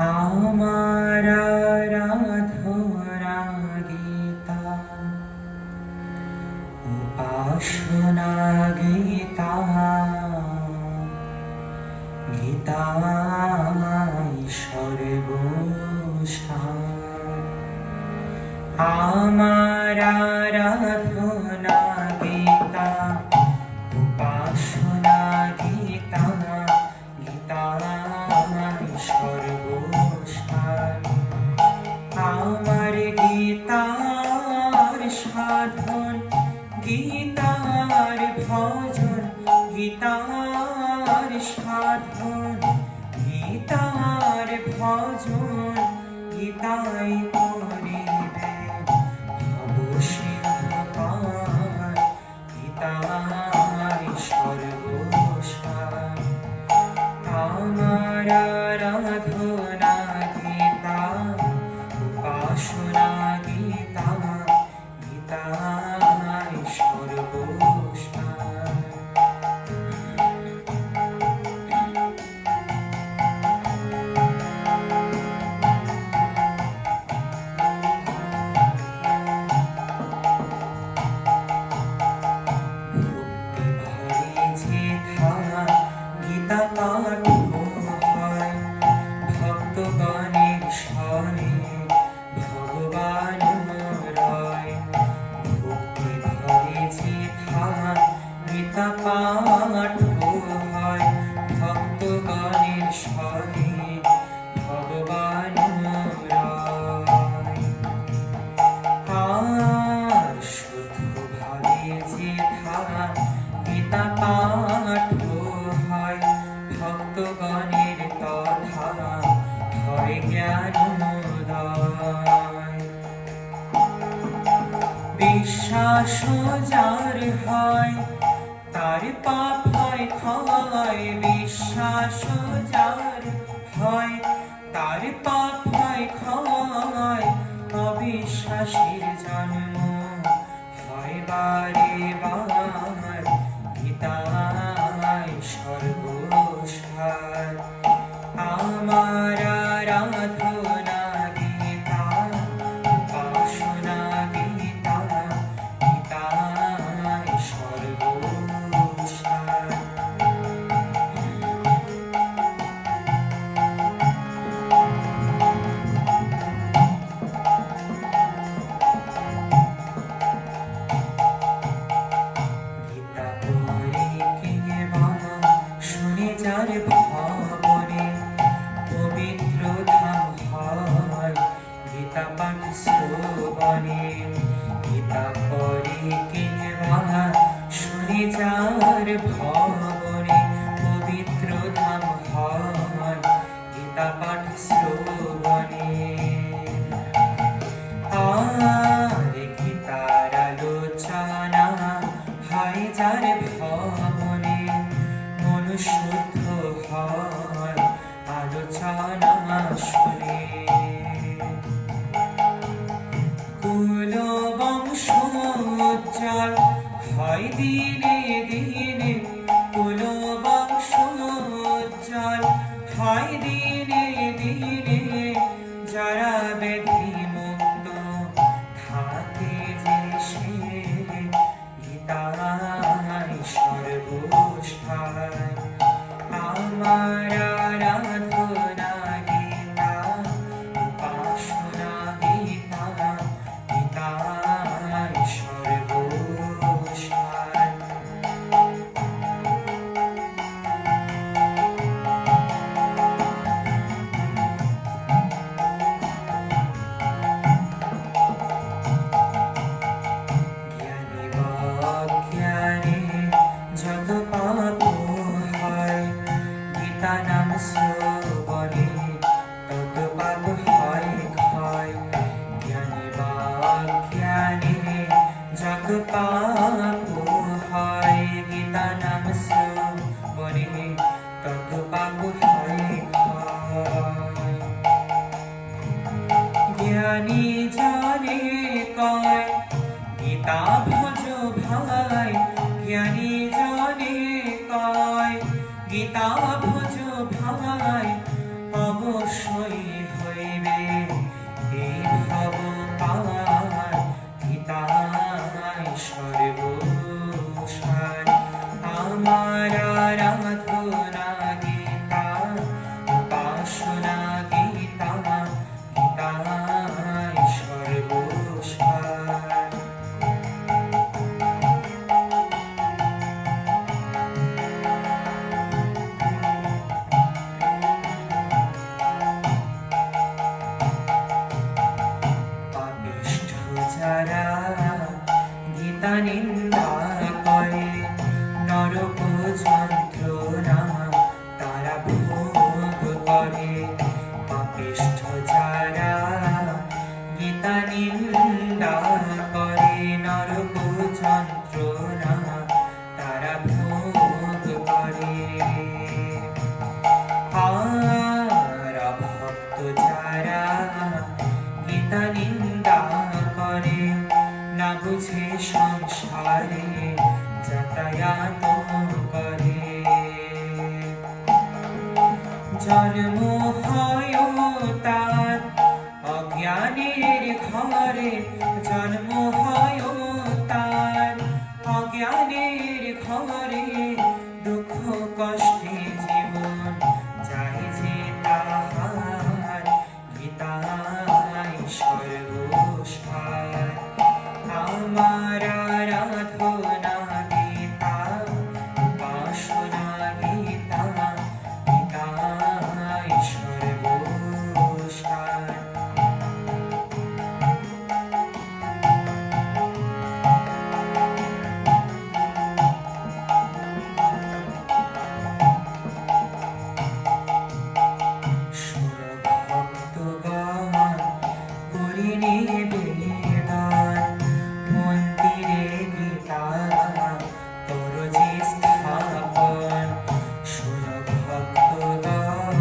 আমার আরাধনা গীতা, উপাসনা গীতা, গীতা সর্বসার। আমার আরাধনা গীতা, উপাসনা গীতা, গীতা সর্বসার। আমার গীতার সাধন, গীতার ভজন, গীতার সাধন, গীতার ভজন, গীতাই করিবে ভব সিন্ধু পার। গীতাই সর্বসার। আমার আরাধনা গীতা, উপাসনা গীতা, গীতাই সর্বসার। ভক্তি ভরে যেথা গীতা পাঠ হয়, ভক্তগণের স্বরে ভগবান রয়। ভক্তি ভরে যেথা গীতা পাঠ হয়, ভক্তগণের স্বরে ভগবান রয়। আর শুদ্ধ ভাবে যেথা গীতা পাঠ হয়, ভক্তগণের তথা হয় জ্ঞানোদয়। বিশ্বাস যার হয় তার পাপ হয় ক্ষয়, বিশ্বাস যার হয় তার পাপ হয় ক্ষয়। অবিশ্বাসীর জন্ম হয় বারে বার। গীতাই সর্বসার। আমার আরাধনা গীতা, উপাসনা গীতা, গীতাই সর্বসার। গীতা পড়ে কেবা শুনে যার ভাবনে পবিত্র ধাম হয় গীতা পাঠ শ্রবণে। গীতা পড়ে কেবা শুনে যার ভাবনে পবিত্র ধাম হয় গীতা পাঠ শ্রবণে। আর গীতার আলোচনা হয় যার ভবনে, মন শুদ্ধ হয় আলোচনা শুনে। কুল বংশ উজ্জ্বল হয় দিনে দিনে, কুল বংশ উজ্জ্বল হয় দিনে দিনে। যারা ব্যাধি মুক্ত থাকে যে সে, গীতাই সর্বসার। আমার আরাধনা গীতা, উপাসনা গীতা, গীতাই সর্বসার। জ্ঞানী বা অজ্ঞানী যত পাপ হয়, গীতা নাম শ্রবণে তত পাপ হয় ক্ষয়। জ্ঞানী বা অজ্ঞানী যত পাপ হয়, গীতা নাম শ্রবণে তত পাপ হয় ক্ষয়। জ্ঞানী জানে কয় গীতা ভজ ভাই, জ্ঞানী জানে কয় গীতা ভজ ভাই, অবশ্যই নিন্দা করে নরক যন্ত্রণা তারা ভোগ করে পাপিষ্ঠ যারা গীতা নিন্দা করে নরক যন্ত্রণা তারা ভোগ করে আর ভক্ত যারা গীতা নিন্দা করে না বুঝে সংসারে যাতায়াত করে জন্ম হয় তার অজ্ঞানের ঘরে জন্ম হয় তার অজ্ঞানের ঘরে দুঃখ কষ্টে জীবন যায় যে তাহার গীতাই সর্বসার আমার আরাধনা গীতা উপাসনা গীতা গীতাই সর্বসার ভক্তগণ করি নিবেদন মন্দিরে গীতা তোর যে স্থাপন শোন ভক্তগণ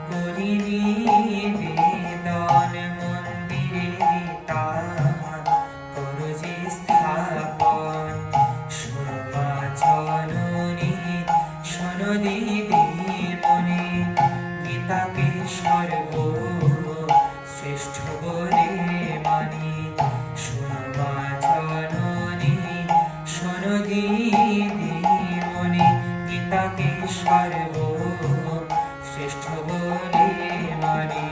করি নিবেদন মন্দিরে গীতা তোর যে স্থাপন শোন মা জননী শোন দিদি মনে গীতাকে শ্রেষ্ঠ বলে মানি শোনো মা জননী শোনো দিদি মনি গীতাকে শ্রেষ্ঠ বলে মানি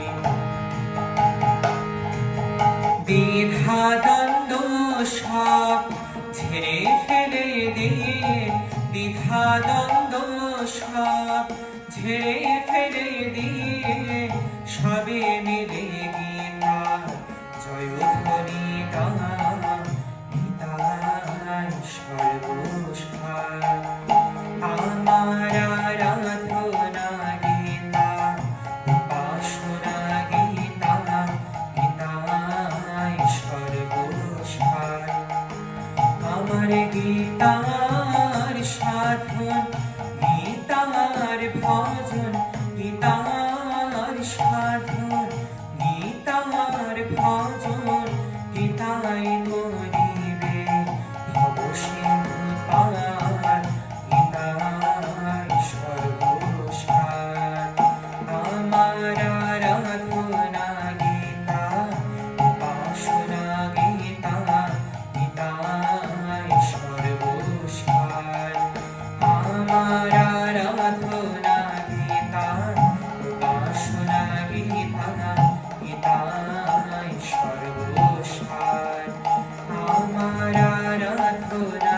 দ্বিধা দ্বন্দ্ব সব ঝেড়ে ফেলে দিয়ে দ্বিধা দ্বন্দ্ব সব ঝেড়ে ফেলে দিয়ে সবে মিলে গীতা জয়ধ্বনি গীতাই সর্বসার আমার আরাধনা গীতা উপাসনা গীতা গীতাই সর্বসার আমার গীতার সাধন গীতার ভজন গীতার সাধন গীতার ভজন গীতাই করিবে ভব সিন্ধু পার গীতাই সর্বসার আমার আরাধনা গীতা উপাসনা গীতা গীতাই সর্বসার আমার আরাধনা গীতা উপাসনা গীতা গীতাই সর্বসার আমার আরাধনা